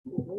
ಗುರು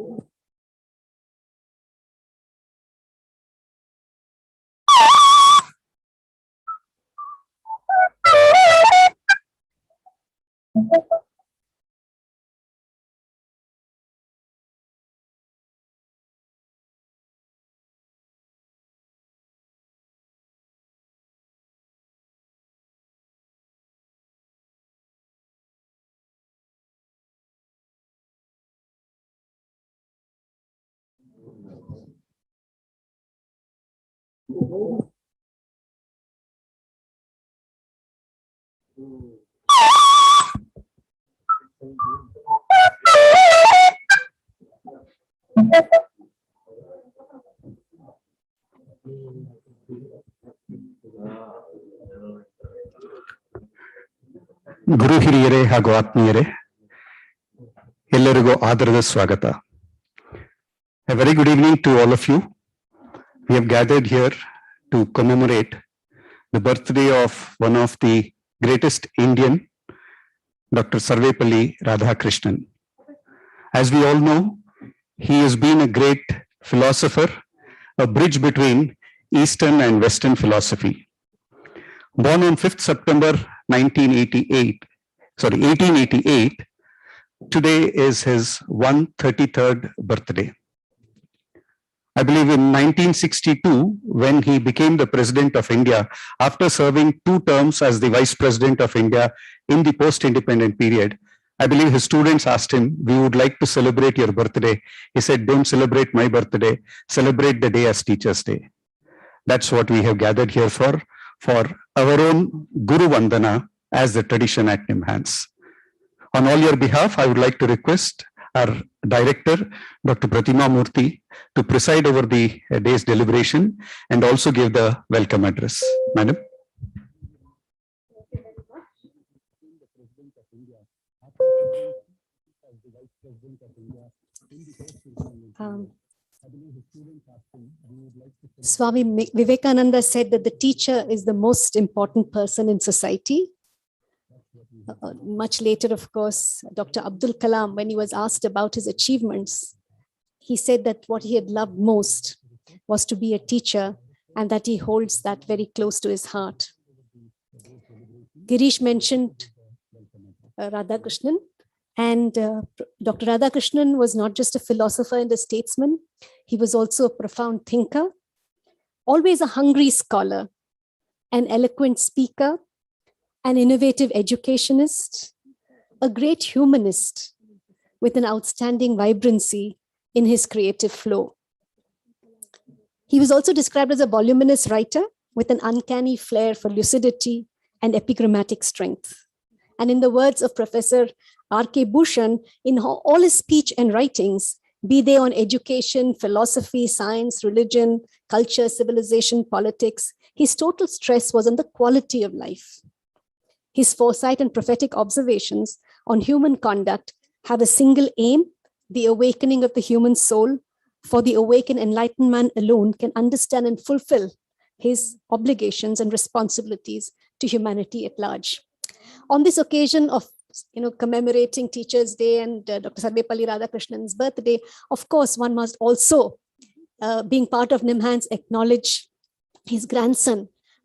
ಹಿರಿಯರೇ ಹಾಗೂ ಆತ್ಮೀಯರೇ, ಎಲ್ಲರಿಗೂ ಆದರದ ಸ್ವಾಗತ. A very good evening to all of you. We have gathered here to commemorate the birthday of one of the greatest Indian, Dr. Sarvepalli Radhakrishnan. As we all know, he has been a great philosopher, a bridge between Eastern and Western philosophy. Born on 5th September 1888, today is his 133rd birthday. I believe in 1962, when he became the President of India, after serving 2 terms as the Vice President of India in the post-independent period, I believe his students asked him, "We would like to celebrate your birthday." He said, "Don't celebrate my birthday, celebrate the day as Teachers' Day." That's what we have gathered here for our own Guru Vandana, as the tradition at NIMHANS. On all your behalf, I would like to request our director, Dr. Pratima Murthy, to preside over the day's deliberation and also give the welcome address. Madam. Swami Vivekananda said that the teacher is the most important person in society. Much later, of course, Dr. Abdul Kalam, when he was asked about his achievements, he said that what he had loved most was to be a teacher, and that he holds that very close to his heart. Girish mentioned Radhakrishnan, and Dr. Radhakrishnan was not just a philosopher and a statesman, he was also a profound thinker, always a hungry scholar, an eloquent speaker, an innovative educationist, a great humanist with an outstanding vibrancy in his creative flow. He was also described as a voluminous writer with an uncanny flair for lucidity and epigrammatic strength. And in the words of Professor R.K. Bhushan, in all his speech and writings, be they on education, philosophy, science, religion, culture, civilization, politics, his total stress was on the quality of life. His foresight and prophetic observations on human conduct have a single aim: the awakening of the human soul, for the awakened enlightened man alone can understand and fulfill his obligations and responsibilities to humanity at large. On this occasion of commemorating Teachers' Day and Dr. Sarvepalli Radhakrishnan's birthday, of course, one must also, being part of NIMHANS, acknowledge his grandson,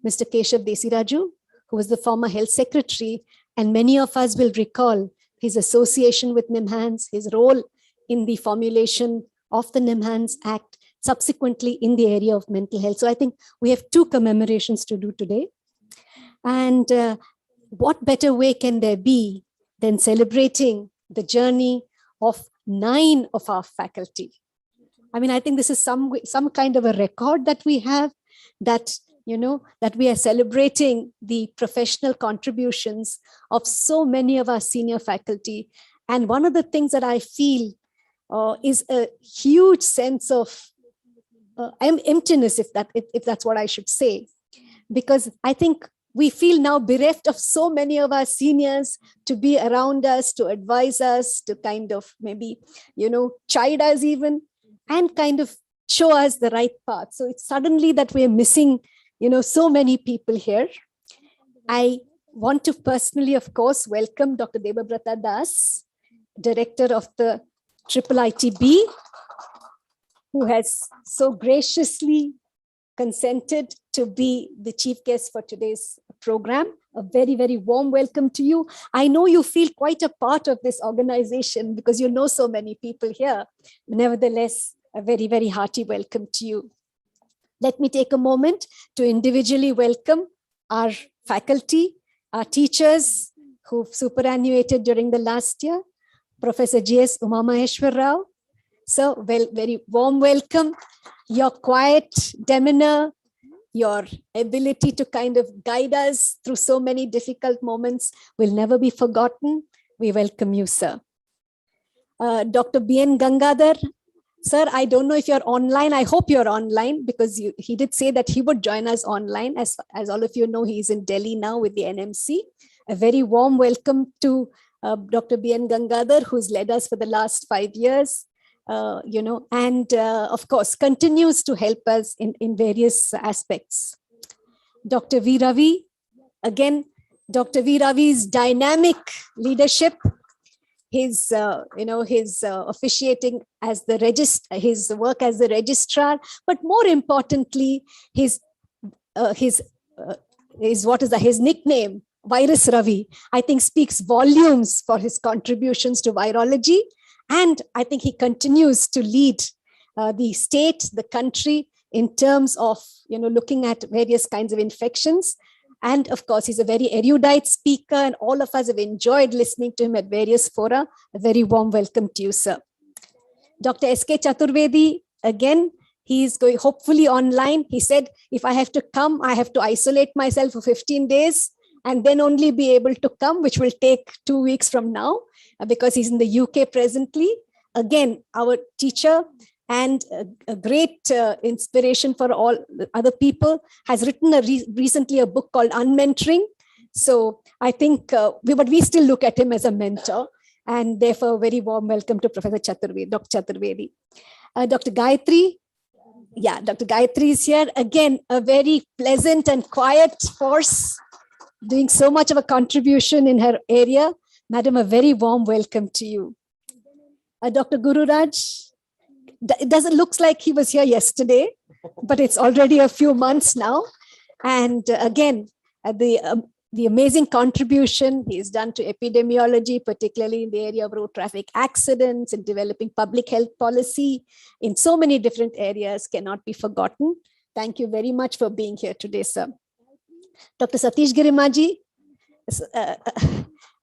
Mr. Keshav Desiraju, who was the former health secretary, and many of us will recall his association with NIMHANS, his role in the formulation of the NIMHANS Act, subsequently in the area of mental health. So I think we have 2 commemorations to do today. And what better way can there be than celebrating the journey of 9 of our faculty? I mean, I think this is some kind of a record that we have, that that we are celebrating the professional contributions of so many of our senior faculty. And one of the things that I feel is a huge sense of emptiness, if that's what I should say, because I think we feel now bereft of so many of our seniors to be around us, to advise us, to kind of maybe, chide us even, and kind of show us the right path. So it's suddenly that we're missing so many people here. I want to personally, of course, welcome Dr. Debabrata Das, Director of the IIITB, who has so graciously consented to be the chief guest for today's program. A very, very warm welcome to you. I know you feel quite a part of this organization because you know so many people here. Nevertheless, a very, very hearty welcome to you. Let me take a moment to individually welcome our faculty, our teachers who've superannuated during the last year. Professor G.S. Umamaheshwar Rao. So, very warm welcome. Your quiet demeanor, your ability to kind of guide us through so many difficult moments will never be forgotten. We welcome you, sir. Dr. B.N. Gangadhar, sir, I don't know if you're online. I hope you're online because he did say that he would join us online. As all of you know, he's in Delhi now with the NMC. A very warm welcome to Dr. B.N. Gangadhar, who's led us for the last 5 years. And of course, continues to help us in various aspects. Dr. V. Ravi, again, Dr. V. Ravi's dynamic leadership, his officiating as his work as the registrar, but more importantly, his nickname, Virus Ravi, I think speaks volumes for his contributions to virology. And I think he continues to lead the state, the country in terms of, looking at various kinds of infections. And of course, he's a very erudite speaker and all of us have enjoyed listening to him at various fora. A very warm welcome to you, sir. Dr. S.K. Chaturvedi, again, he's going hopefully online. He said, if I have to come, I have to isolate myself for 15 days and then only be able to come, which will take 2 weeks from now. Because he's in the UK presently. Again, our teacher and a great inspiration for all other people, has written recently a book called Unmentoring. So I think, but we still look at him as a mentor, and therefore a very warm welcome to Professor Chaturvedi, Dr. Chaturvedi. Dr. Gayatri, Dr. Gayatri is here. Again, a very pleasant and quiet force, doing so much of a contribution in her area. Madam, a very warm welcome to you. Dr. Guru Raj, it doesn't look like he was here yesterday, but it's already a few months now. And again, the amazing contribution he's done to epidemiology, particularly in the area of road traffic accidents and developing public health policy in so many different areas cannot be forgotten. Thank you very much for being here today, sir. Dr. Satish Girimaji,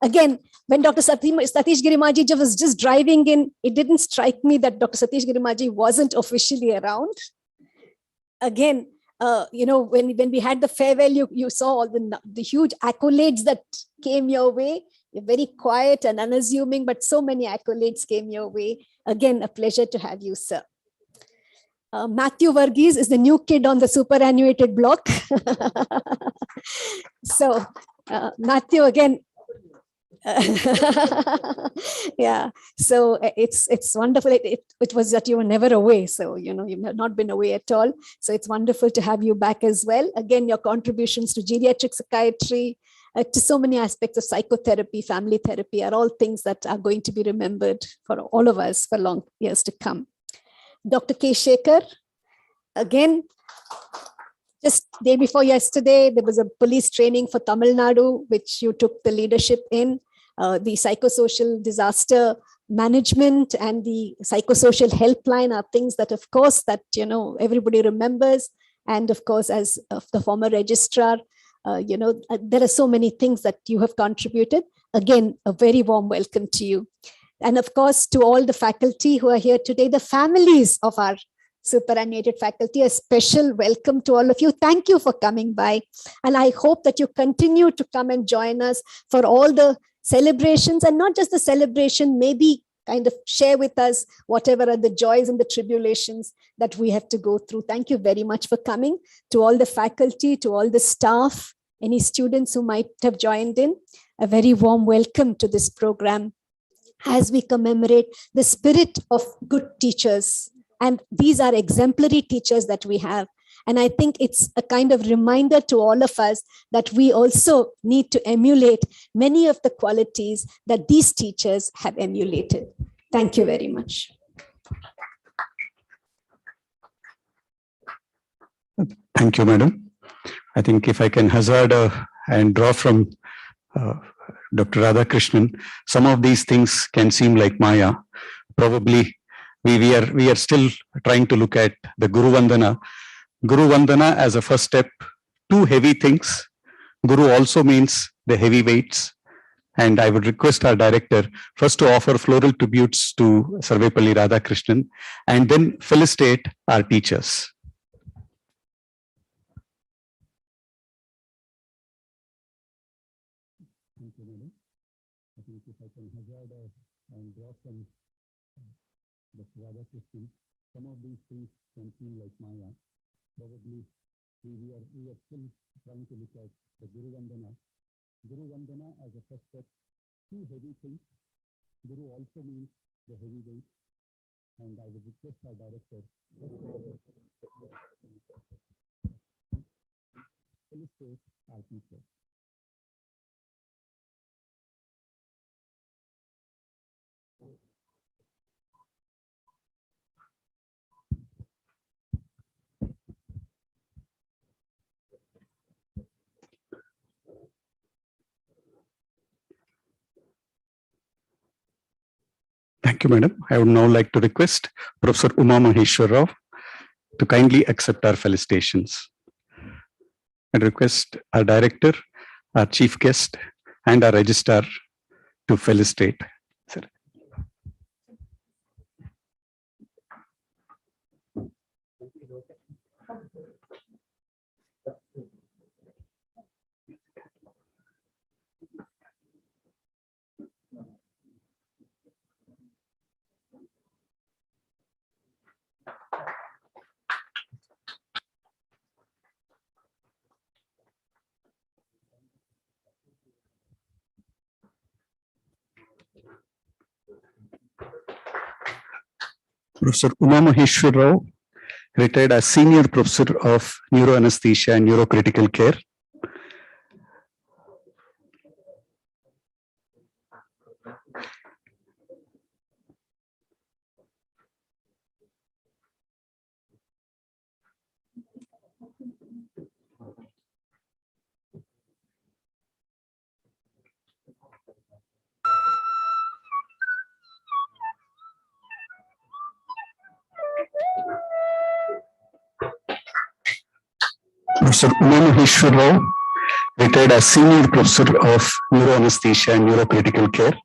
again, when Dr. Satish Girimaji was just driving in, it didn't strike me that Dr. Satish Girimaji wasn't officially around. Again, when we had the farewell, you saw all the huge accolades that came your way. You're very quiet and unassuming, but so many accolades came your way. Again, a pleasure to have you, sir. Matthew Varghese is the new kid on the superannuated block. So, Matthew, again, yeah, so it's wonderful. It was that you were never away, so you've not been away at all. So it's wonderful to have you back as well. Again, your contributions to geriatric psychiatry, to so many aspects of psychotherapy, family therapy are all things that are going to be remembered for all of us for long years to come. Dr. K. Shekhar, again, just day before yesterday, there was a police training for Tamil Nadu, which you took the leadership in. The psychosocial disaster management and the psychosocial helpline are things that, of course, that everybody remembers. And of course, as the former registrar, there are so many things that you have contributed. Again, a very warm welcome to you. And of course, to all the faculty who are here today, the families of our superannuated faculty, a special welcome to all of you. Thank you for coming by. And I hope that you continue to come and join us for all the celebrations, and not just the celebration, maybe kind of share with us whatever are the joys and the tribulations that we have to go through. Thank you very much for coming. To all the faculty, to all the staff, any students who might have joined in, a very warm welcome to this program as we commemorate the spirit of good teachers. And these are exemplary teachers that we have. And I think it's a kind of reminder to all of us that we also need to emulate many of the qualities that these teachers have emulated. Thank you very much. Thank you, madam. I think if I can hazard and draw from Dr. Radhakrishnan, some of these things can seem like Maya. Probably we are still trying to look at the Guru Vandana. Guru Vandana as a first step, two heavy things. Guru also means the heavy weights. And I would request our director first to offer floral tributes to Sarvepalli Radhakrishnan and then felicitate our teachers. Thank you, madam. I think if I can hazard and draw from Dr. Radhakrishnan, some of these things can seem like Maya. Probably we are still trying to look at the Guru Vandana. Guru Vandana as a first step, two heavy things. Guru also means the heavy weight. And I would request our director illustrate our teacher. Thank you, madam. I would now like to request Professor Uma Maheshwar Rao to kindly accept our felicitations. I request our director, our chief guest, and our registrar to felicitate. Sir. Professor Uma Maheshwar Rao, retired as Senior Professor of Neuroanesthesia and Neurocritical Care. Professor Uma Maheshwar Rao, retired as Senior Professor of Neuroanesthesia and Neurocritical Care.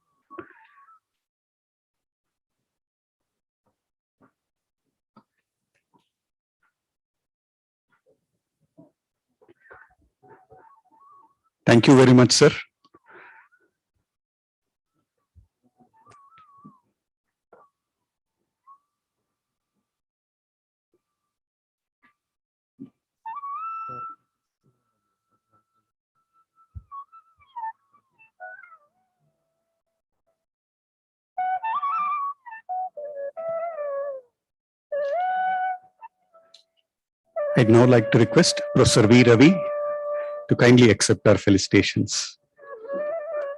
Thank you very much, sir. I'd now like to request Professor V. Ravi to kindly accept our felicitations.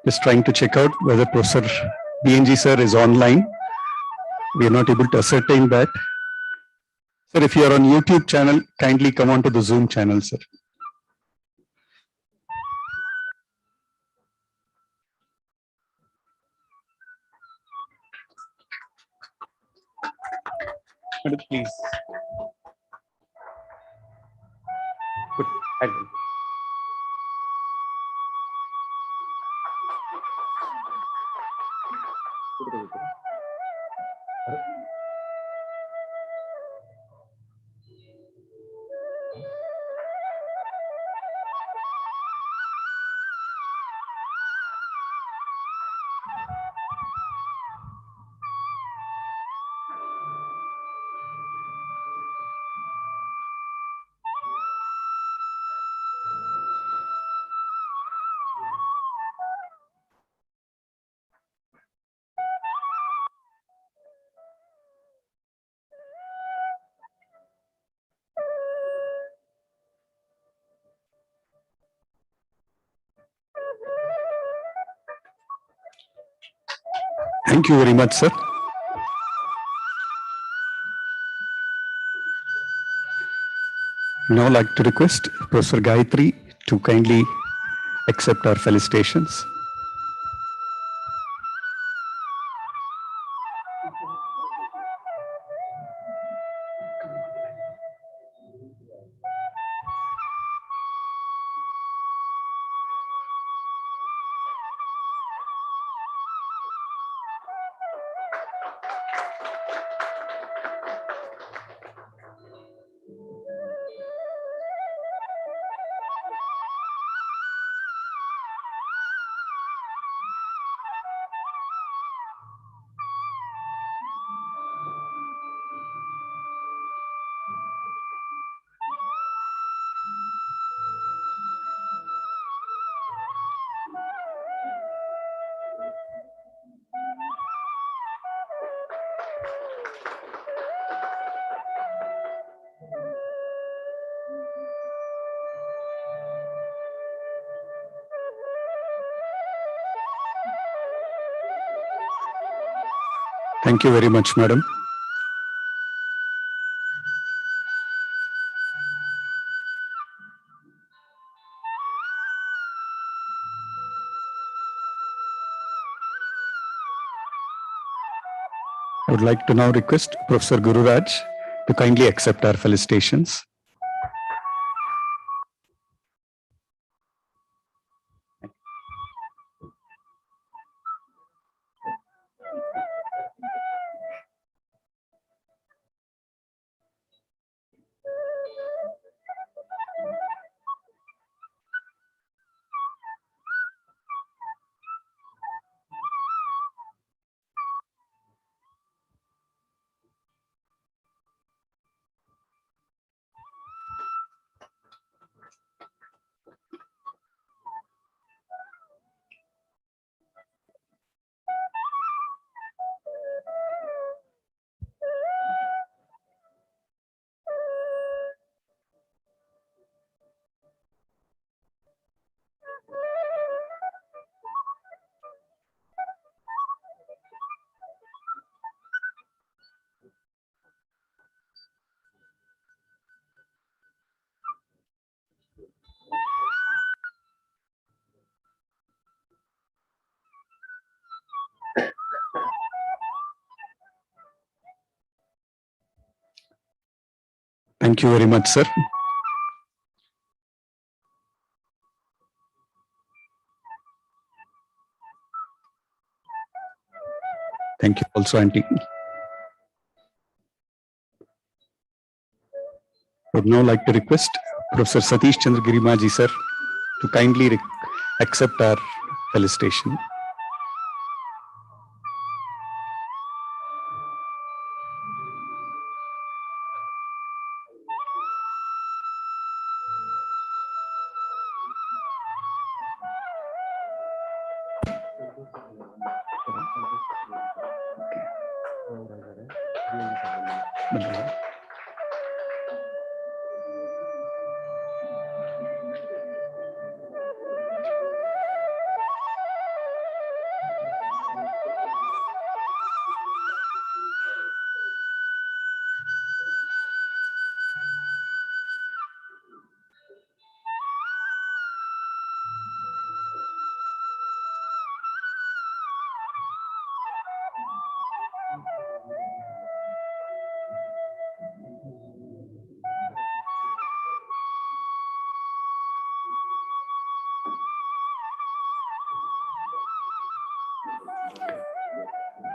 Just trying to check out whether Professor BNG sir is online. We are not able to ascertain that. Sir, if you are on YouTube channel, kindly come on to the Zoom channel, sir. Please. Good. Thank you very much, sir. Now like to request Professor Gayatri to kindly accept our felicitations. Thank you very much, madam. I would like to now request Professor Gururaj to kindly accept our felicitations. Thank you very much, sir. Thank you also, Auntie. I would now like to request Professor Satish Chandra Girimaji, sir, to kindly accept our felicitation.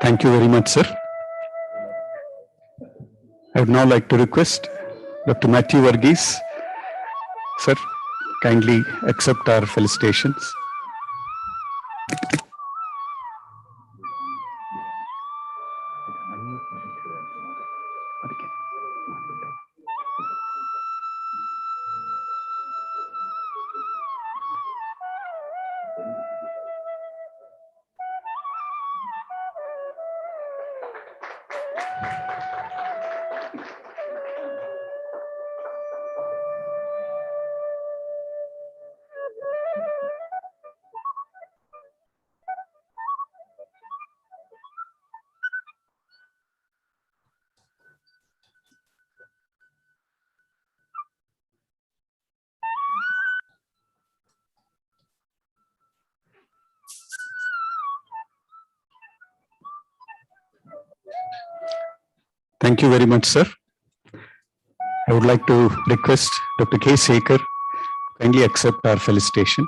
Thank you very much, sir. I would now like to request Dr. Matthew Varghese, sir, kindly accept our felicitations. Thank you very much, sir. I would like to request Dr. K. Sekhar kindly accept our felicitation.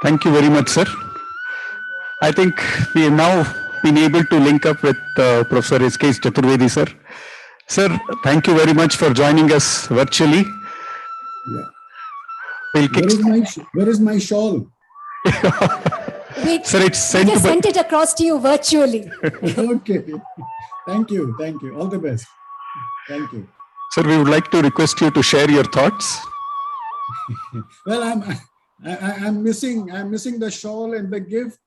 Thank you very much, sir. I think we have now been able to link up with Professor S.K. Chaturvedi, sir. Sir, thank you very much for joining us virtually. Yeah. We'll Where is my shawl? Sir, it's sent. We just sent it across to you virtually. Okay. Thank you. All the best. Thank you. Sir, we would like to request you to share your thoughts. Well, I'm missing the shawl and the gift.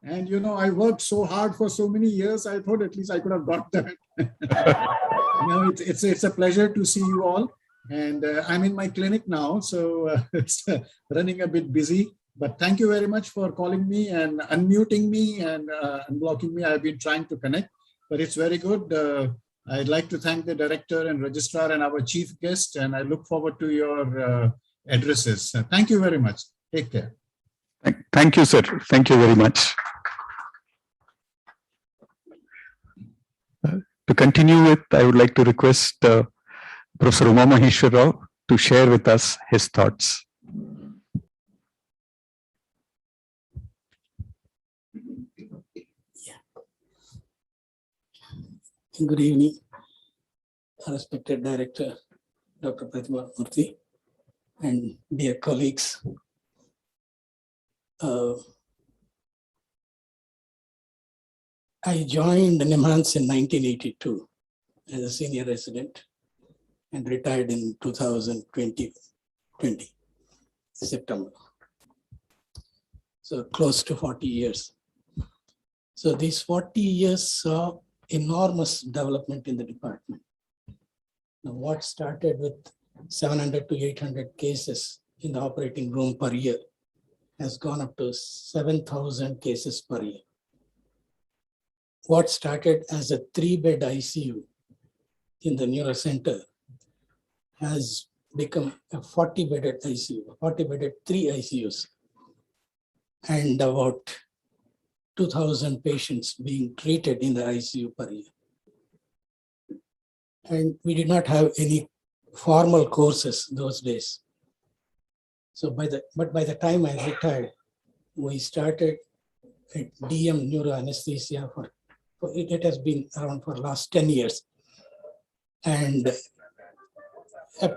And you know, I worked so hard for so many years. I thought at least I could have got that. No, it's a pleasure to see you all. And I'm in my clinic now, so it's running a bit busy. But thank you very much for calling me and unmuting me and unblocking me. I've been trying to connect, but it's very good. I'd like to thank the director and registrar and our chief guest, and I look forward to your addresses. Thank you very much. Take care. Thank you, sir. Thank you very much. To continue with, I would like to request Professor Uma Maheshwar Rao to share with us his thoughts. Good evening, respected director, Dr. Pratima Murthy, and dear colleagues. I joined NIMHANS in 1982 as a senior resident and retired in 2020 September. So close to 40 years. So these 40 years saw enormous development in the department. Now, what started with 700 to 800 cases in the operating room per year has gone up to 7,000 cases per year. What started as a 3-bed ICU in the neuro center has become a 40-bedded ICU, 40-bedded 3 ICUs, and about 2,000 patients being treated in the ICU per year. And we did not have any formal courses those days. So by the time I retired, we started at DM neuroanesthesia for it has been around for the last 10 years. And a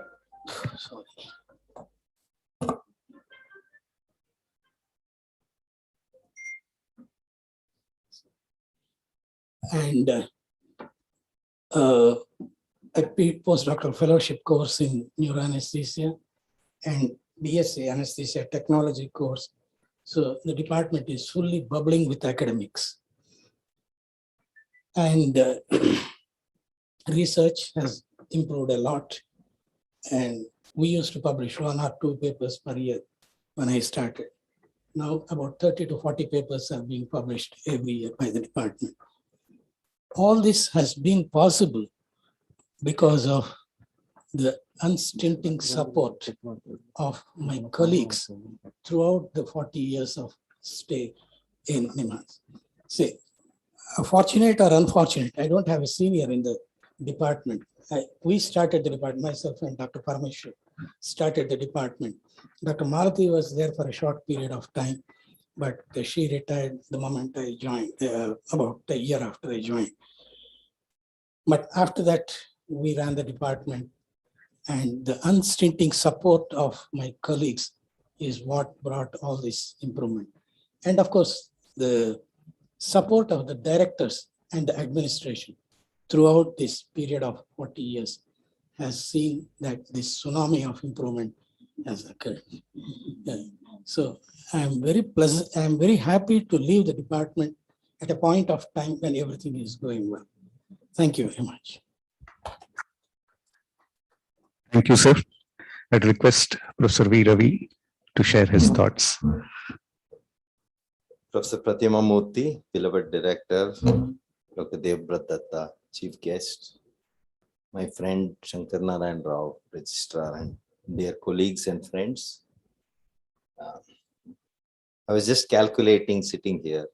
postdoctoral fellowship course in neuroanesthesia and BSc anesthesia technology course. So the department is fully bubbling with academics. And research has improved a lot. And we used to publish 1 or 2 papers per year when I started. Now about 30 to 40 papers are being published every year by the department. All this has been possible because of the unstinting support of my colleagues throughout the 40 years of stay in NIMHANS. See, fortunate or unfortunate, I don't have a senior in the department. We started the department, myself and Dr. Parameshwar started the department. Dr. Maruti was there for a short period of time, but she retired the moment I joined, about a year after I joined. But after that, we ran the department, and the unstinting support of my colleagues is what brought all this improvement. And of course, the support of the directors and the administration throughout this period of 40 years has seen that this tsunami of improvement has occurred. So I'm very happy to leave the department at a point of time when everything is going well. Thank you very much. Thank you, sir. I'd request Professor V. Ravi to share his thoughts. Professor Pratima Murthy, beloved director, Dr. Devbrat Datta, chief guest, my friend Shankar Narayan Rao, registrar, and dear colleagues and friends. I was just calculating sitting here.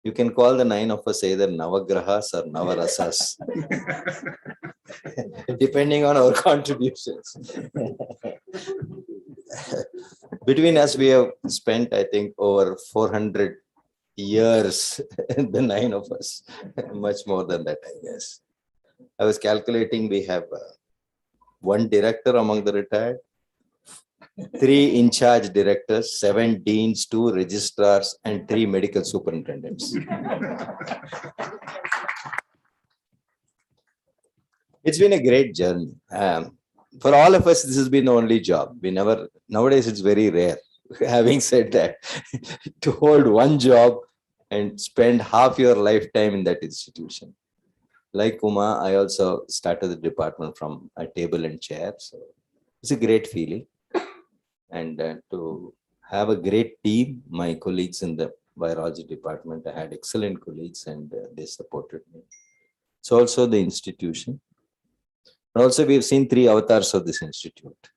You can call the 9 of us either Navagrahas or Navarasas, depending on our contributions. Between us, we have spent, I think, over 400 years, the 9 of us, much more than that, I guess. I was calculating, we have 1 director among the retired, 3 in-charge directors, 7 deans, 2 registrars, and 3 medical superintendents. It's been a great journey. For all of us, this has been the only job. Nowadays it's very rare. Having said that, to hold 1 job and spend half your lifetime in that institution. Like Uma, I also started the department from a table and chair. So it's a great feeling. And to have a great team, my colleagues in the virology department, I had excellent colleagues and they supported me. So also the institution. And also we've seen 3 avatars of this institute.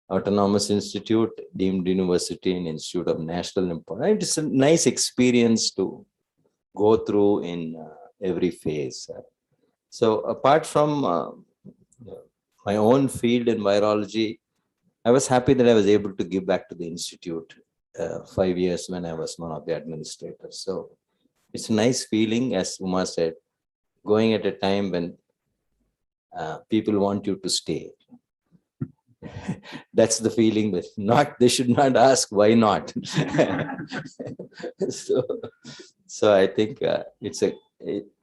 Autonomous Institute, deemed university, and Institute of National Importance. It's a nice experience to go through in every phase. So apart from my own field in virology, I was happy that I was able to give back to the institute 5 years when I was one of the administrators. So it's a nice feeling, as Uma said, going at a time when people want you to stay. That's the feeling that they should not ask why not. So I think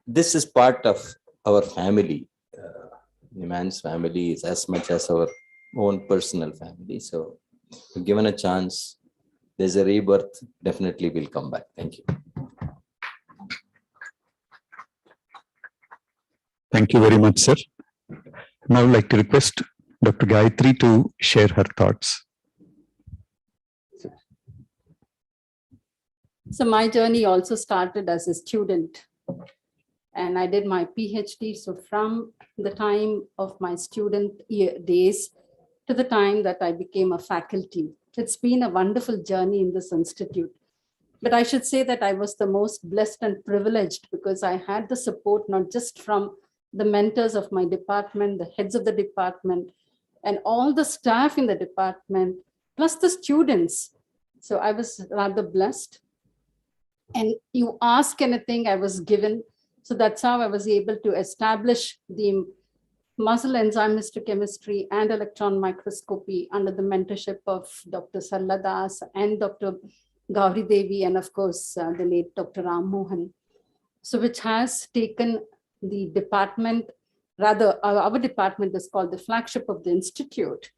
this is part of our family. NIMHANS family is as much as our own personal family. So if given a chance, there's a rebirth, definitely will come back. Thank you. Thank you very much, sir. Now I'd like to request Dr. Gayatri to share her thoughts. So my journey also started as a student, and I did my PhD. So from the time of my student days to the time that I became a faculty, it's been a wonderful journey in this institute. But I should say that I was the most blessed and privileged because I had the support not just from the mentors of my department, the heads of the department, and all the staff in the department, plus the students. So I was rather blessed. And you ask anything, I was given. So that's how I was able to establish the muscle enzyme histochemistry and electron microscopy under the mentorship of Dr. Sarla Das and Dr. Gauri Devi, and of course, the late Dr. Ram Mohan. So which has taken the department, rather our department is called the flagship of the institute.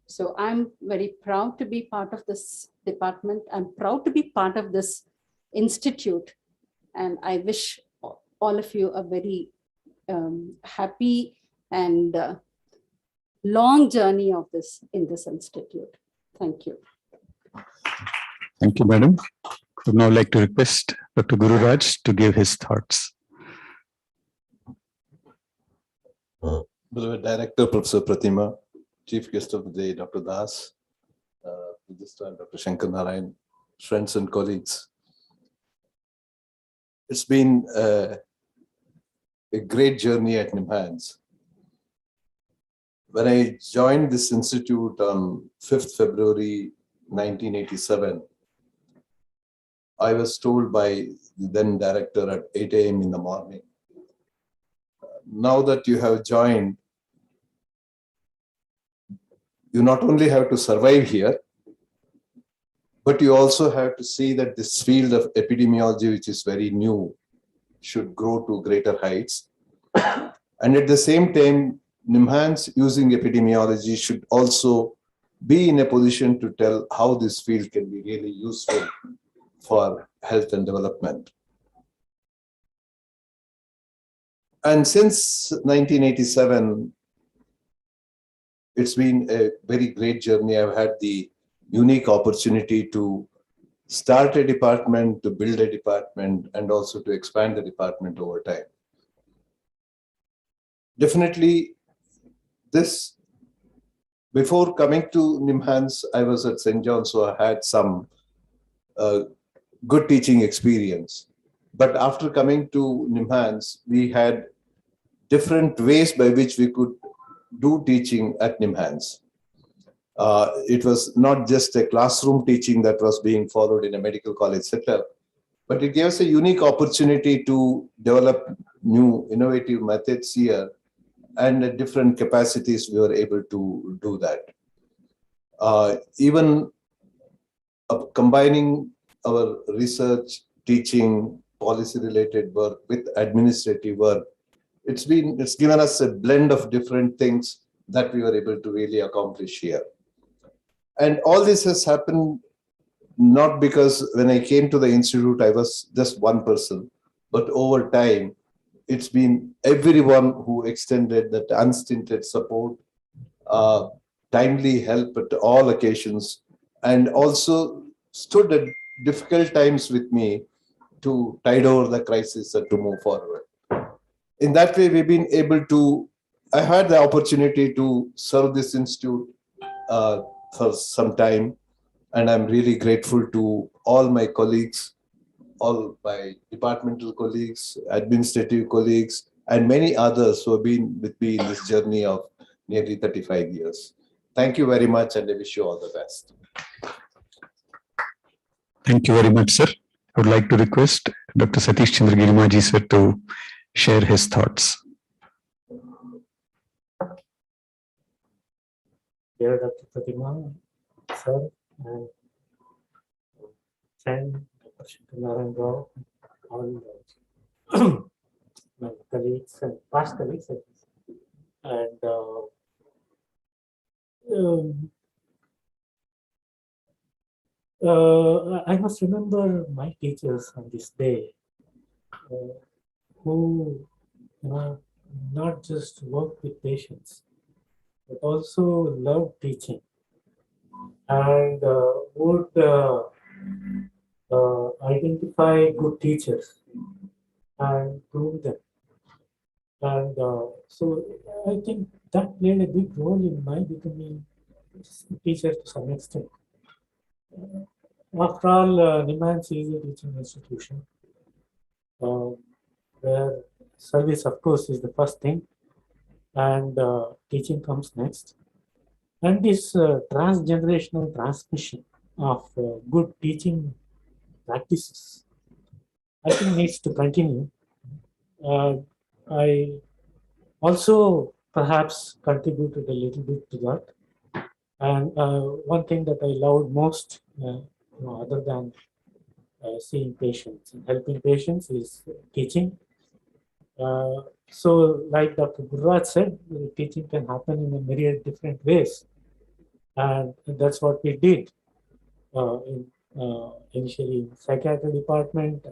So I'm very proud to be part of this department. I'm proud to be part of this institute. And I wish all of you a very happy and long journey of this in this institute. Thank you. Thank you, madam. I would now like to request Dr. Guru Raj to give his thoughts. Beloved Director, Professor Pratima, Chief Guest of the Day, Dr. Das, Registrar Dr. Shankar Narayan, friends and colleagues. It's been a great journey at NIMHANS. When I joined this institute on 5th February 1987, I was told by the then director at 8 a.m. in the morning, now that you have joined, you not only have to survive here, But you also have to see that this field of epidemiology, which is very new, should grow to greater heights. And at the same time, NIMHANS using epidemiology should also be in a position to tell how this field can be really useful for health and development. And since 1987, it's been a very great journey. I've had the unique opportunity to start a department, to build a department, and also to expand the department over time. Definitely, this, before coming to NIMHANS, I was at St. John's, so I had some good teaching experience. But after coming to NIMHANS, we had different ways by which we could do teaching at NIMHANS. It was not just a classroom teaching that was being followed in a medical college setup, but it gave us a unique opportunity to develop new innovative methods here, and at different capacities we were able to do that. Even combining our research, teaching, policy-related work with administrative work, it's given us a blend of different things that we were able to really accomplish here. And all this has happened not because when I came to the institute, I was just one person, but over time, it's been everyone who extended that unstinted support, timely help at all occasions, and also stood at difficult times with me to tide over the crisis and to move forward. In that way, we've been able to, I had the opportunity to serve this institute for some time, and I'm really grateful to all my colleagues, all my departmental colleagues, administrative colleagues, and many others who have been with me in this journey of nearly 35 years. Thank you very much, and I wish you all the best. Thank you very much, sir. I would like to request Dr. Satish Chandra Girimaji, sir, to share his thoughts. Dear Dr. Pratima, sir, and friend, Dr. Shankar Rao, all my colleagues and past colleagues, and I must remember my teachers on this day, who not just worked with patients, but also loved teaching and would identify good teachers and prove them. And so I think that played a big role in my becoming a teacher to some extent. After all, NIMHANS is a teaching institution where service, of course, is the first thing, and teaching comes next. And this transgenerational transmission of good teaching practices, I think, needs to continue. I also perhaps contributed a little bit to that. And one thing that I loved most, other than seeing patients and helping patients, is teaching. So like Dr. Gurraj said, teaching can happen in a myriad different ways. And that's what we did initially in psychiatry department,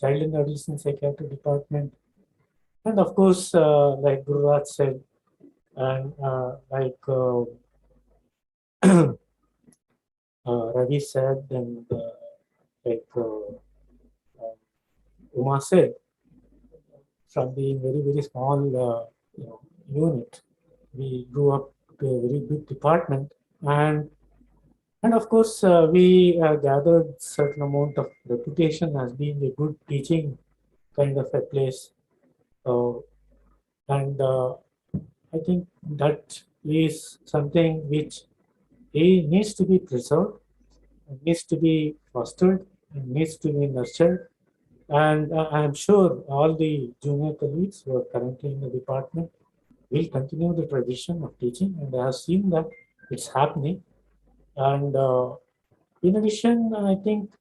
child and adolescent psychiatry department. And of course, like Gurraj said, and like Ravi said, and like Uma said, from being very small unit, we grew up to a very big department, and of course we gathered certain amount of reputation as being a good teaching kind of a place, and I think that is something which needs to be preserved, needs to be fostered, and needs to be nurtured. And I'm sure all the junior colleagues who are currently in the department will continue the tradition of teaching, and I have seen that it's happening. And In addition, I think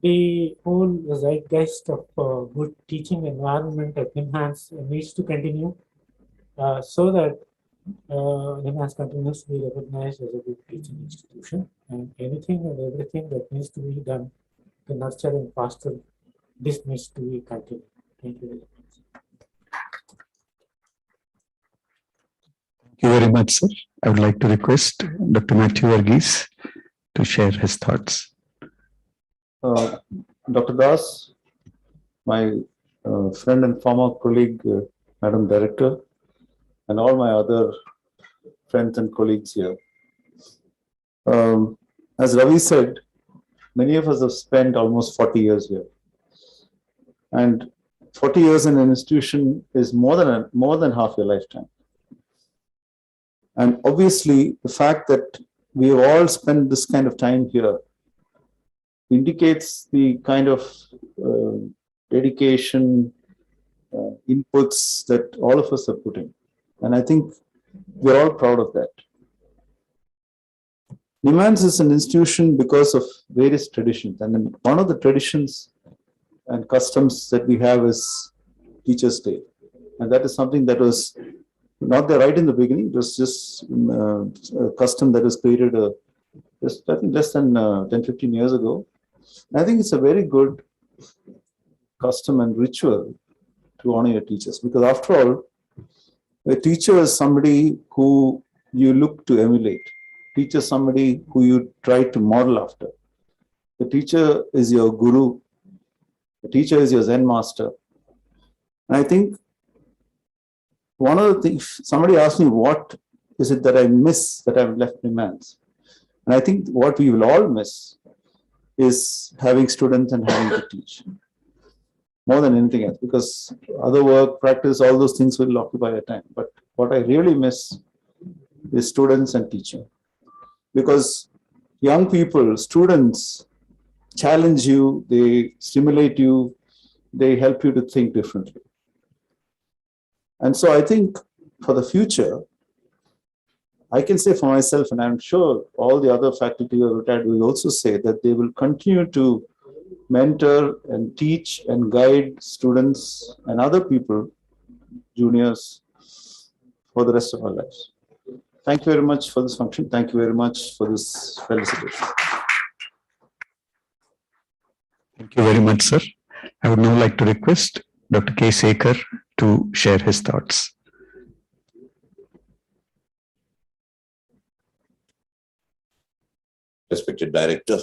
the whole zeitgeist of good teaching environment at NIMHANS needs to continue so that NIMHANS continues to be recognized as a good teaching institution, and anything and everything that needs to be done to nurture and foster this needs to be continued. Thank you very much. Thank you very much, sir. I would like to request Dr. Matthew Varghese to share his thoughts. Dr. Das, my friend and former colleague, Madam Director, and all my other friends and colleagues here. As Ravi said, many of us have spent almost 40 years here. And 40 years in an institution is more than half your lifetime. And obviously, the fact that we have all spent this kind of time here indicates the kind of dedication, inputs that all of us have put in. And I think we're all proud of that. NIMHANS is an institution because of various traditions. And one of the traditions and customs that we have is Teachers' Day. And that is something that was not there right in the beginning. It was just a custom that was created just, I think, less than 10, 15 years ago. And I think it's a very good custom and ritual to honor your teachers, because after all, a teacher is somebody who you look to emulate. Teacher is somebody who you try to model after. The teacher is your guru. The teacher is your Zen master. And I think one of the things, somebody asked me, what is it that I miss that I've left NIMHANS? And I think what we will all miss is having students and having to teach more than anything else, because other work, practice, all those things will occupy your time. But what I really miss is students and teaching, because young people, students challenge you, they stimulate you, they help you to think differently. And so I think for the future, I can say for myself, and I'm sure all the other faculty who are retired will also say that they will continue to mentor and teach and guide students and other people, juniors, for the rest of our lives. Thank you very much for this function. Thank you very much for this felicitation. Thank you very much, sir. I would now like to request Dr. K. Sekhar to share his thoughts. Respected Director,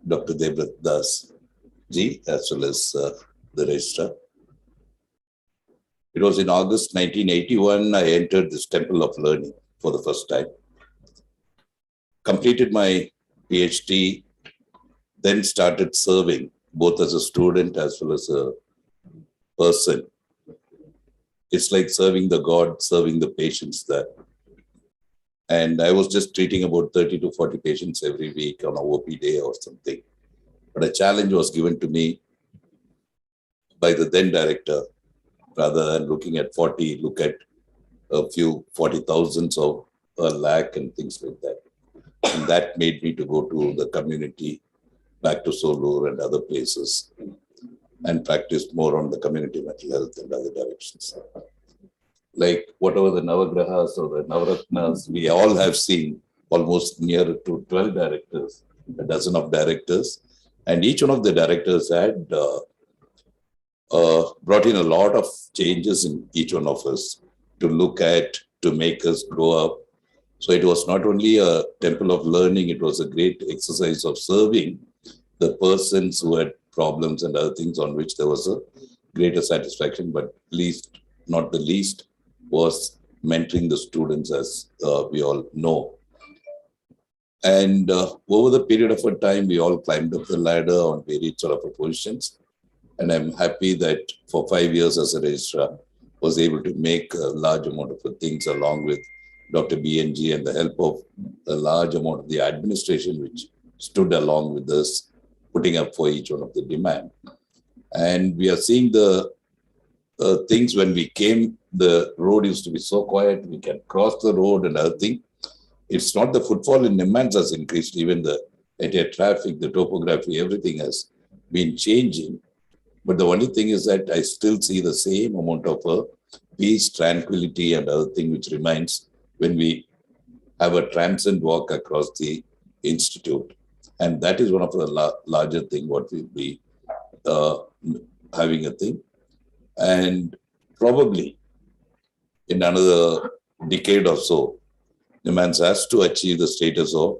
Dr. Devrat Das ji, as well as the Registrar. It was in August 1981 I entered this temple of learning for the first time. Completed my PhD, then started serving both as a student as well as a person. It's like serving the God, serving the patients there. And I was just treating about 30 to 40 patients every week on a OP day or something. But a challenge was given to me by the then director, rather than looking at 40, look at a few 40,000s of a lakh and things like that. And that made me to go to the community, back to Solur and other places, and practice more on the community mental health and other directions. Like whatever the Navagrahas or the Navaratnas, we all have seen almost near to 12 directors, a dozen of directors. And each one of the directors had brought in a lot of changes in each one of us to look at, to make us grow up. So it was not only a temple of learning, it was a great exercise of serving the persons who had problems and other things on which there was a greater satisfaction, but not the least, was mentoring the students, as we all know. And over the period of a time, we all climbed up the ladder on various sort of positions. And I'm happy that for 5 years as a registrar, was able to make a large amount of things along with Dr. BNG and the help of a large amount of the administration, which stood along with us, putting up for each one of the demand. And we are seeing the things when we came, the road used to be so quiet, we can cross the road and other thing. It's not the footfall in NIMHANS has increased, even the entire traffic, the topography, everything has been changing. But the only thing is that I still see the same amount of peace, tranquility, and other thing which remains when we have a transient walk across the institute. And that is one of the larger thing what we'll be having a thing. And probably in another decade or so, NIMHANS has to achieve the status of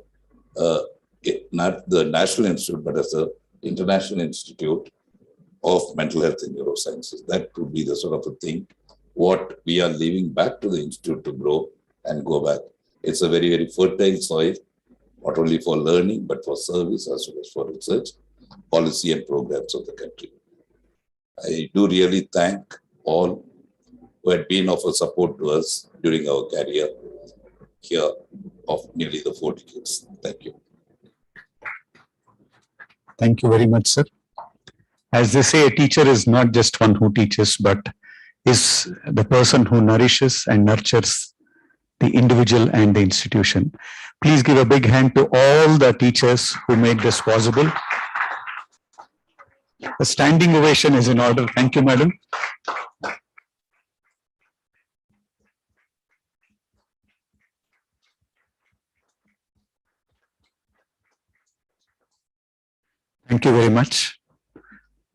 not the National Institute, but as the International Institute of Mental Health and Neurosciences. That would be the sort of a thing what we are leaving back to the institute to grow and go back. It's a very, very fertile soil, not only for learning, but for service as well as for research, policy and programs of the country. I do really thank all who had been of a support to us during our career here of nearly the 4 decades. Thank you. Thank you very much, sir. As they say, a teacher is not just one who teaches, but is the person who nourishes and nurtures the individual and the institution. Please give a big hand to all the teachers who made this possible. A standing ovation is in order. Thank you, madam. Thank you very much.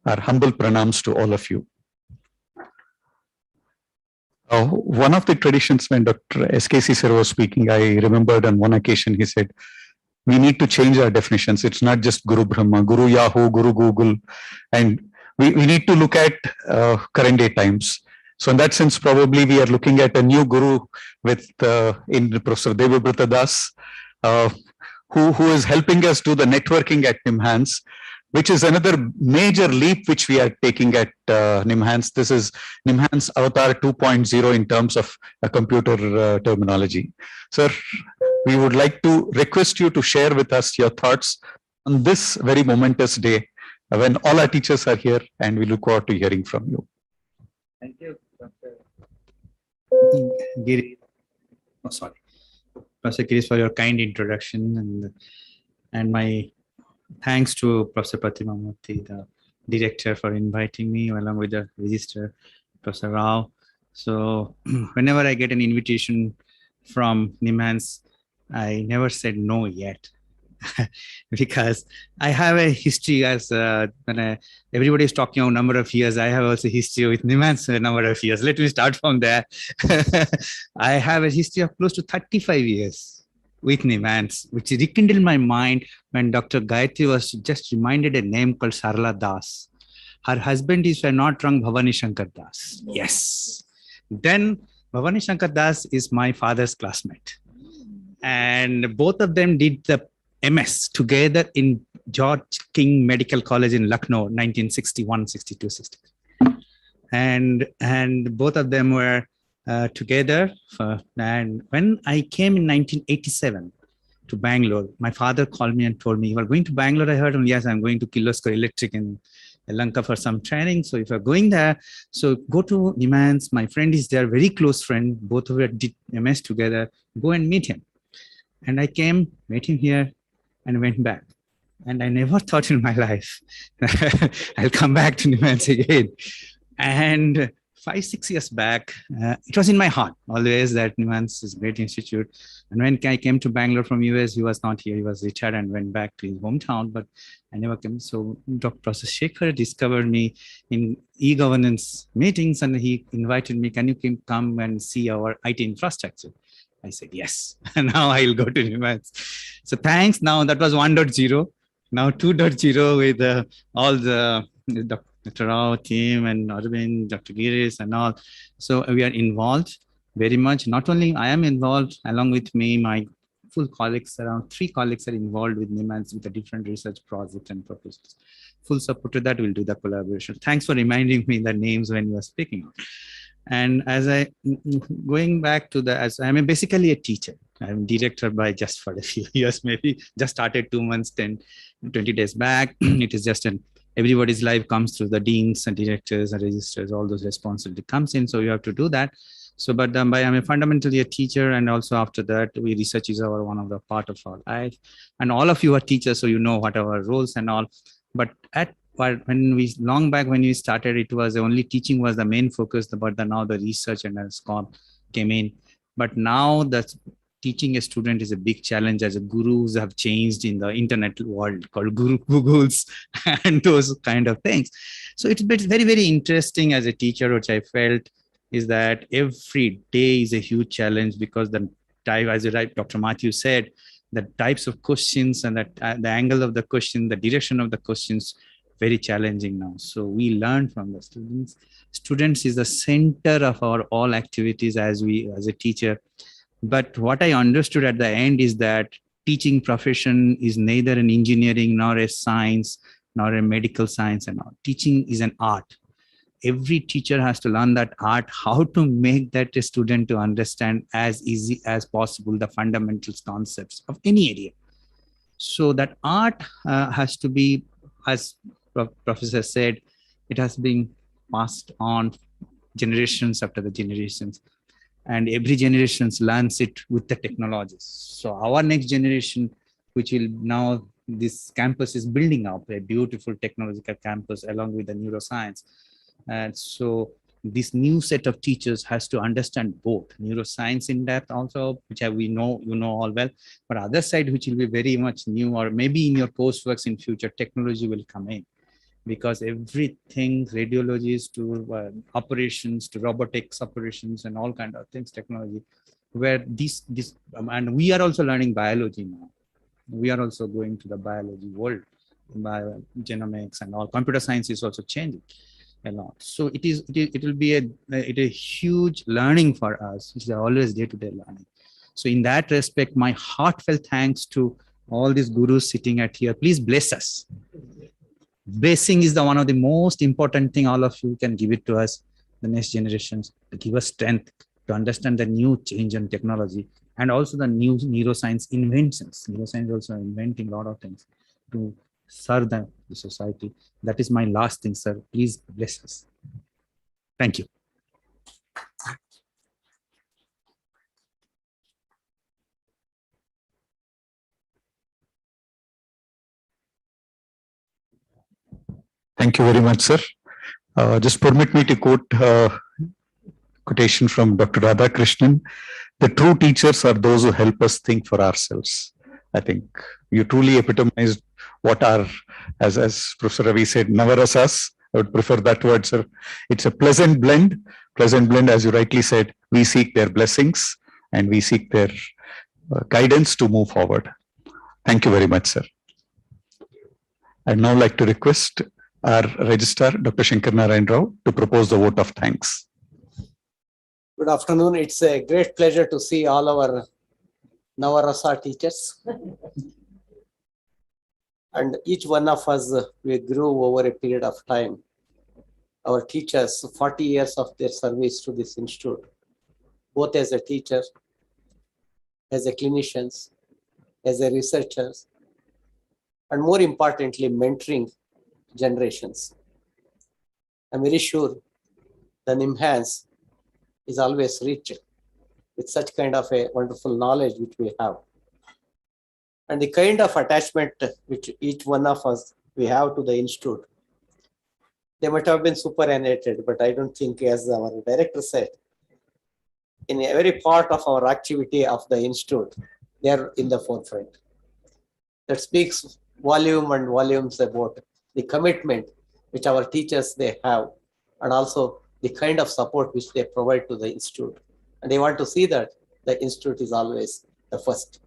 Our humble pranams to all of you. One of the traditions when Dr. SKC sir was speaking, I remembered on one occasion he said, we need to change our definitions. It's not just Guru Brahma, Guru Yahoo, Guru Google, and we need to look at current day times. So in that sense, probably we are looking at a new Guru with in Professor Devabrata Das, who is helping us do the networking at NIMHANS, which is another major leap which we are taking at NIMHANS. This is NIMHANS Avatar 2.0 in terms of a computer terminology. Sir, we would like to request you to share with us your thoughts on this very momentous day when all our teachers are here, and we look forward to hearing from you. Thank you, Dr. Giri. Oh, sorry. Professor Girish, for your kind introduction, and my thanks to Professor Pratima Murthy, the director, for inviting me, along with the registrar, Professor Rao. So whenever I get an invitation from NIMHANS, I never said no yet. Because I have a history as when everybody is talking about number of years, I have also history with NIMHANS a number of years. Let me start from there. I have a history of close to 35 years with NIMHANS, which rekindled my mind when Dr. Gayatri was just reminded a name called Sarla Das. Her husband is, if I'm not wrong, Bhavani Shankar Das. Yes. Then Bhavani Shankar Das is my father's classmate. And both of them did the MS together in George King Medical College in Lucknow, 1961, 62, 63. And both of them were together. And when I came in 1987 to Bangalore, my father called me and told me, you are going to Bangalore? I heard him, yes, I'm going to Kirloskar Electric in Lanka for some training. So if you're going there, so go to NIMHANS. My friend is there, very close friend. Both of us did MS together. Go and meet him. And I came, met him here, and went back. And I never thought in my life I'll come back to NIMHANS again. And 5-6 years back, it was in my heart always that NIMHANS is a great institute. And when I came to Bangalore from US, he was not here. He was retired and went back to his hometown, but I never came. So Dr. Professor Shekhar discovered me in e-governance meetings, and he invited me, can you come and see our IT infrastructure? I said, yes. And now I'll go to NIMHANS. So thanks. Now that was 1.0. Now 2.0 with all the Dr. Rao team and Arvind, Dr. Girish and all. So we are involved very much. Not only I am involved, along with me, my full colleagues, around 3 colleagues are involved with NIMHANS with the different research projects and proposals. Full support to that, we'll do the collaboration. Thanks for reminding me the names when you were speaking. And as going back to as I'm basically a teacher. I'm director by just for a few years, maybe just started 2 months, 20 days back. It is just everybody's life comes through the deans and directors and registrars, all those responsibility comes in. So you have to do that. So, but I'm fundamentally a teacher, and also after that, research is one of the part of our life. And all of you are teachers, so you know what our roles and all. But when we long back when we started, it was only teaching was the main focus. But now the research and SCOM came in. But now the teaching a student is a big challenge, as gurus have changed in the internet world called Googles and those kind of things. So it's very, very interesting as a teacher, which I felt is that every day is a huge challenge, because the type, as Dr. Matthew said, the types of questions and the angle of the question, the direction of the questions, very challenging now. So we learn from the students. Students is the center of our all activities as a teacher. But what I understood at the end is that teaching profession is neither an engineering nor a science nor a medical science and all. Teaching is an art. Every teacher has to learn that art, how to make that a student to understand as easy as possible the fundamentals concepts of any area. So that art has to be, as Professor said, it has been passed on generations after the generations, and every generation learns it with the technologies. So our next generation, which will now, this campus is building up a beautiful technological campus along with the neuroscience. And so this new set of teachers has to understand both neuroscience in depth also, which we know, you know all well, but other side, which will be very much new, or maybe in your courseworks in future, technology will come in, because everything, radiologies to operations to robotics operations and all kind of things, technology, where and we are also learning biology now. We are also going to the biology world, genomics and all. Computer science is also changing a lot. So it will be a huge learning for us. It's always day-to-day learning. So in that respect, my heartfelt thanks to all these gurus sitting at here. Please bless us. Blessing is one of the most important thing. All of you can give it to us, the next generations, to give us strength to understand the new change in technology, and also the new neuroscience inventions. Neuroscience also inventing a lot of things to serve the society. That is my last thing, sir. Please bless us. Thank you. Thank you very much, sir. Just permit me to quote quotation from Dr. Radhakrishnan. The true teachers are those who help us think for ourselves. I think you truly epitomized what are, as Professor Ravi said, Navarasas. I would prefer that word, sir. It's a pleasant blend, as you rightly said. We seek their blessings and we seek their guidance to move forward. Thank you very much, sir. I'd now like to request our Registrar, Dr. Shankar Narayan Rao, to propose the vote of thanks. Good afternoon. It's a great pleasure to see all our Navarasa teachers. And each one of us, we grew over a period of time. Our teachers, 40 years of their service to this institute, both as a teacher, as a clinicians, as a researchers, and more importantly, mentoring generations. I'm very sure the NIMHANS is always rich with such kind of a wonderful knowledge which we have. And the kind of attachment which each one of us we have to the institute, they might have been superannuated, but I don't think, as our director said, in every part of our activity of the institute, they are in the forefront. That speaks volume and volumes about the commitment which our teachers they have, and also the kind of support which they provide to the institute. And they want to see that the institute is always the first.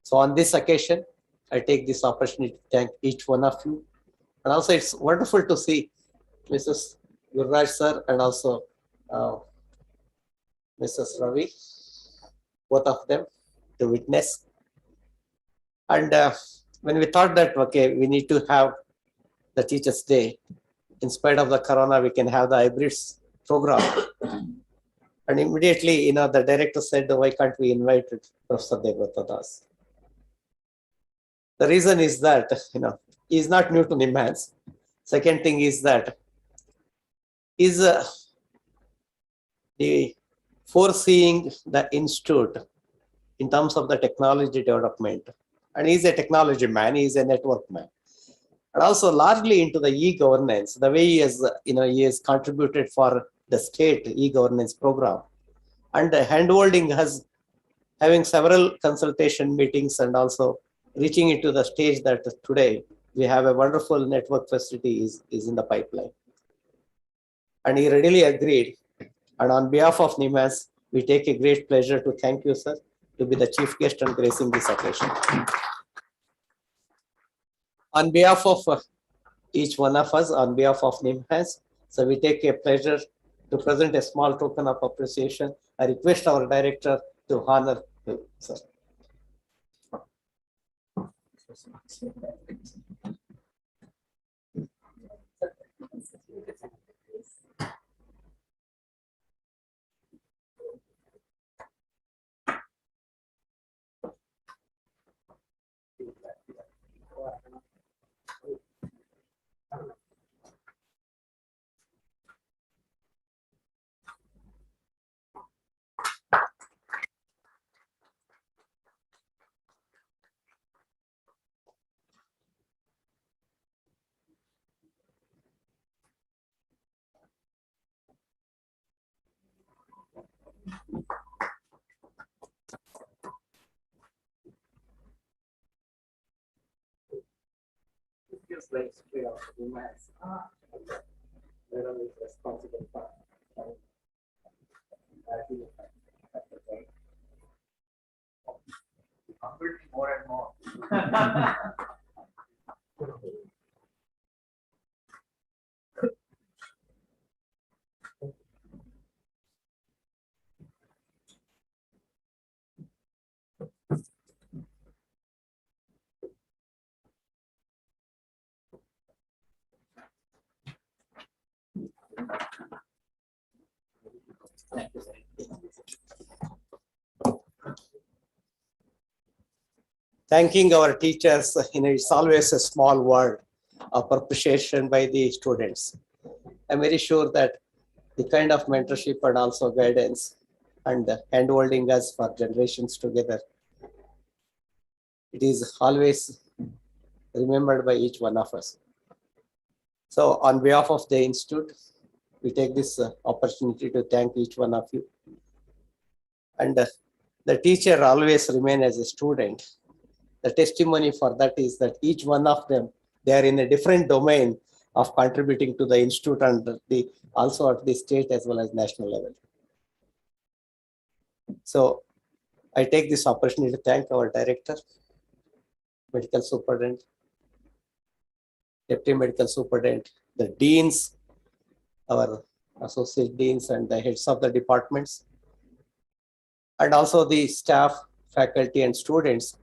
So on this occasion, I take this opportunity to thank each one of you. And also it's wonderful to see Mrs. Gurraj sir and also Mrs. Ravi, both of them to witness. And when we thought that, okay, we need to have the Teachers' Day, in spite of the corona, we can have the hybrids program. And immediately, the director said, why can't we invite Professor Devrata Das? The reason is that, he is not new to NIMHANS. Second thing is that, is the foreseeing the institute in terms of the technology development. And he's a technology man, he's a network man. And also largely into the e-governance, the way he has, he has contributed for the state e-governance program. And handholding us, having several consultation meetings and also reaching it to the stage that today we have a wonderful network facility is in the pipeline. And he readily agreed. And on behalf of NIMHANS, we take a great pleasure to thank you, sir, to be the chief guest and gracing this occasion. On behalf of each one of us, on behalf of NIMHANS, so we take a pleasure to present a small token of appreciation. I request our director to honor you, sir. More and more. Thanking our teachers, it's always a small word of appreciation by the students. I'm very sure that the kind of mentorship and also guidance and hand-holding us for generations together, it is always remembered by each one of us. So on behalf of the institute, we take this opportunity to thank each one of you. And the teacher always remains as a student. The testimony for that is that each one of them, they are in a different domain of contributing to the institute and also at the state as well as national level. So I take this opportunity to thank our director, medical superintendent, deputy medical superintendent, the deans, our associate deans and the heads of the departments, and also the staff, faculty and students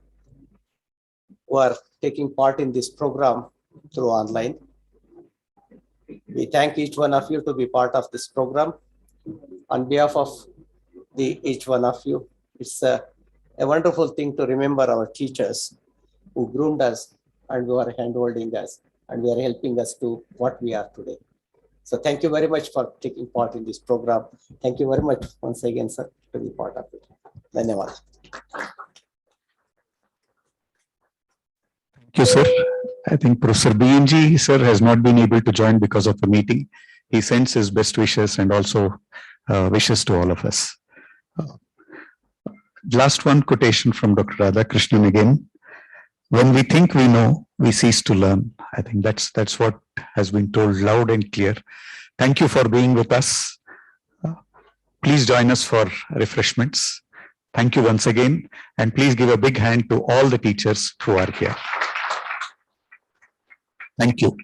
who are taking part in this program through online. We thank each one of you to be part of this program. On behalf of each one of you, it's a wonderful thing to remember our teachers who groomed us and who are hand-holding us and who are helping us to what we are today. So thank you very much for taking part in this program. Thank you very much once again, sir, to be part of it. Dhanyawad. Thank you, sir. I think Professor BNG, sir, has not been able to join because of the meeting. He sends his best wishes and also wishes to all of us. Last one quotation from Dr. Radhakrishnan again. When we think we know, we cease to learn. I think that's what has been told loud and clear. Thank you for being with us. Please join us for refreshments. Thank you once again, and please give a big hand to all the teachers who are here. Thank you.